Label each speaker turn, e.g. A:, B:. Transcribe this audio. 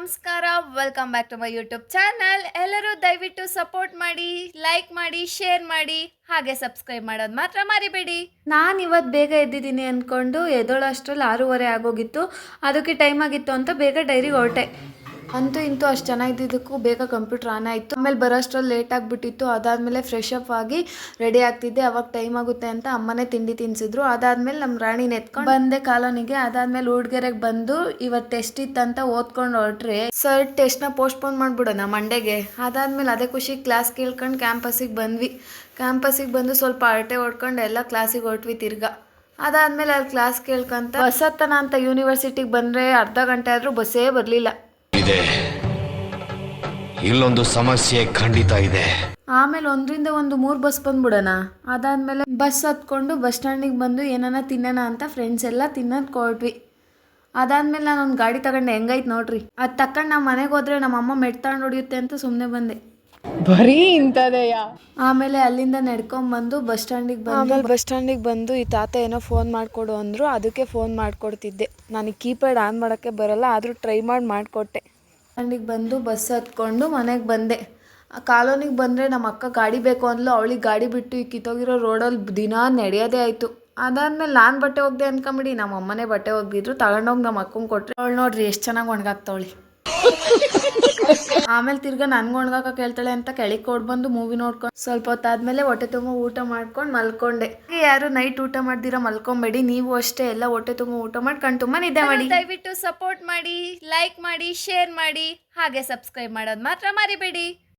A: ನಮಸ್ಕಾರ, welcome back to my YouTube channel. ಎಲ್ಲರೂ ದಯವಿಟ್ಟು ಸಪೋರ್ಟ್ ಮಾಡಿ, ಲೈಕ್ ಮಾಡಿ, ಶೇರ್ ಮಾಡಿ, ಹಾಗೆ ಸಬ್ಸ್ಕ್ರೈಬ್ ಮಾಡೋದು ಮಾತ್ರ ಮರಿಬೇಡಿ. ನಾನು ಇವತ್ತು ಬೇಗ ಎದ್ದಿದ್ದೀನಿ ಅಂದ್ಕೊಂಡು ಎದ್ದೋಳಷ್ಟರಲ್ಲಿ 6:30 ಆಗೋಗಿತ್ತು. ಅದಕ್ಕೆ ಟೈಮ್ ಆಗಿತ್ತು ಅಂತ ಬೇಗ ಡೈರಿಗೆ ಹೊರಟೆ. ಅಂತೂ ಇಂತೂ ಅಷ್ಟು ಚೆನ್ನಾಗಿದ್ದಕ್ಕೂ ಬೇಗ ಕಂಪ್ಯೂಟರ್ ಆನ್ ಆಯಿತು. ಆಮೇಲೆ ಬರೋಷ್ಟರಲ್ಲಿ ಲೇಟ್ ಆಗಿಬಿಟ್ಟಿತ್ತು. ಅದಾದಮೇಲೆ ಫ್ರೆಶ್ ಅಪ್ ಆಗಿ ರೆಡಿ ಆಗ್ತಿದ್ದೆ. ಅವಾಗ ಟೈಮ್ ಆಗುತ್ತೆ ಅಂತ ಅಮ್ಮನೇ ತಿಂಡಿ ತಿನ್ನಿಸಿದ್ರು. ಅದಾದಮೇಲೆ ನಮ್ಮ ರಾಣಿನ ಎತ್ಕೊಂಡು ಬಂದೆ ಕಾಲೋನಿಗೆ. ಅದಾದಮೇಲೆ ಹುಡ್ಗೆರೆಗೆ ಬಂದು ಇವತ್ತು ಟೆಸ್ಟ್ ಇತ್ತಂತ ಓದ್ಕೊಂಡು ಹೊರಟ್ರೆ ಸರ್ ಟೆಸ್ಟ್ನ ಪೋಸ್ಟ್ಪೋನ್ ಮಾಡಿಬಿಡೋಣ ಮಂಡೆಗೆ. ಅದಾದಮೇಲೆ ಅದೇ ಖುಷಿ ಕ್ಲಾಸ್ ಕೇಳ್ಕೊಂಡು ಕ್ಯಾಂಪಸ್ಸಿಗೆ ಬಂದ್ವಿ. ಕ್ಯಾಂಪಸ್ಸಿಗೆ ಬಂದು ಸ್ವಲ್ಪ ಹರಟೆ ಹೊಡ್ಕೊಂಡು ಎಲ್ಲ ಕ್ಲಾಸಿಗೆ ಹೊರಟ್ವಿ ತಿರ್ಗಾ. ಅದಾದಮೇಲೆ ಅಲ್ಲಿ ಕ್ಲಾಸ್ ಕೇಳ್ಕೊಂತ ಬಸ್ ಹತ್ತನ ಅಂತ ಯೂನಿವರ್ಸಿಟಿಗೆ ಬಂದರೆ ಅರ್ಧ ಗಂಟೆ ಆದರೂ ಬಸ್ಸೇ ಬರಲಿಲ್ಲ.
B: ಇದೆ ಇಲ್ಲೊಂದು ಸಮಸ್ಯೆ ಖಂಡಿತ ಇದೆ.
A: ಆಮೇಲೆ 1ರಿಂದ 3 ಬಸ್ ಬಂದ್ಬಿಡೋಣ. ಅದಾದಮೇಲೆ ಬಸ್ ಹತ್ಕೊಂಡು ಬಸ್ ಸ್ಟ್ಯಾಂಡಿಗೆ ಬಂದು ಏನಾನ ತಿನ್ನೋಣ ಅಂತ ಫ್ರೆಂಡ್ಸ್ ಎಲ್ಲ ತಿನ್ನೋದು ಕೊಟ್ವಿ. ಅದಾದಮೇಲೆ ನಾನು ಒಂದು ಗಾಡಿ ತಗೊಂಡೆ. ಹೆಂಗೈತೆ ನೋಡ್ರಿ. ಅದು ತಕೊಂಡು ನಾವು ಮನೆಗೆ ಹೋದ್ರೆ ನಮ್ಮ ಅಮ್ಮ ಮೆಟ್ತಂಡು ಹೊಡಿಯುತ್ತೆ ಅಂತ ಸುಮ್ಮನೆ ಬಂದೆ.
C: ಬರೀ ಇಂಥದೆಯ.
A: ಆಮೇಲೆ ಅಲ್ಲಿಂದ ನಡ್ಕೊಂಬಂದು ಬಸ್ ಸ್ಟ್ಯಾಂಡಿಗೆ ಬಂದು ಈ ತಾತ ಏನೋ ಫೋನ್ ಮಾಡಿಕೊಡು ಅಂದರು. ಅದಕ್ಕೆ ಫೋನ್ ಮಾಡಿಕೊಡ್ತಿದ್ದೆ. ನನಗೆ ಕೀಪ್ಯಾಡ್ ಆನ್ ಮಾಡೋಕ್ಕೆ ಬರೋಲ್ಲ, ಆದರೂ ಟ್ರೈ ಮಾಡಿಕೊಟ್ಟೆ. ಸ್ಟ್ಯಾಂಡಿಗೆ ಬಂದು ಬಸ್ ಹತ್ಕೊಂಡು ಮನೆಗೆ ಬಂದೆ. ಕಾಲೋನಿಗೆ ಬಂದರೆ ನಮ್ಮ ಅಕ್ಕ ಗಾಡಿ ಬೇಕು ಅಂದ್ಲು. ಅವಳಿಗೆ ಗಾಡಿ ಬಿಟ್ಟು ಈ ಕಿತ್ತೋಗಿರೋ ರೋಡಲ್ಲಿ ದಿನ ನಡೆಯೋದೇ ಆಯಿತು. ಅದಾದಮೇಲೆ ನಾನು ಬಟ್ಟೆ ಒಗ್ದೆ ಅನ್ಕೊಂಬಿಡಿ, ನಮ್ಮ ಅಮ್ಮನೇ ಬಟ್ಟೆ ಒಗ್ದಿದ್ರು. ತಗೊಂಡೋಗಿ ನಮ್ಮ ಅಕ್ಕಂಗೆ ಕೊಟ್ಟರೆ ಅವಳು ನೋಡ್ರಿ ಎಷ್ಟು ಚೆನ್ನಾಗಿ ಒಣಗಾಕ್ತವಳಿ. ಆಮೇಲೆ ತಿರ್ಗಾ ನನ್ಗೆ ಒಣಗಾಕ ಕೇಳ್ತಾಳೆ ಅಂತ ಕೆಳಗೆ ಕೊಡ್ಬಂದು ಮೂವಿ ನೋಡ್ಕೊಂಡು ಸ್ವಲ್ಪ ಹೊತ್ತಾದ್ಮೇಲೆ ಹೊಟ್ಟೆ ತುಂಬ ಊಟ ಮಾಡ್ಕೊಂಡು ಮಲ್ಕೊಂಡೆ. ಯಾರು ನೈಟ್ ಊಟ ಮಾಡ್ದಿರಾ ಮಲ್ಕೊಂಬೇಡಿ. ನೀವು ಅಷ್ಟೇ ಎಲ್ಲ ಹೊಟ್ಟೆ ತುಂಬ ಊಟ ಮಾಡಿ ಕಣ್ ತುಂಬ ನಿದ್ದೆ ಮಾಡಿ. ದಯವಿಟ್ಟು ಸಪೋರ್ಟ್ ಮಾಡಿ, ಲೈಕ್ ಮಾಡಿ, ಶೇರ್ ಮಾಡಿ, ಹಾಗೆ ಸಬ್ಸ್ಕ್ರೈಬ್ ಮಾಡೋದು ಮಾತ್ರ ಮರಿಬೇಡಿ.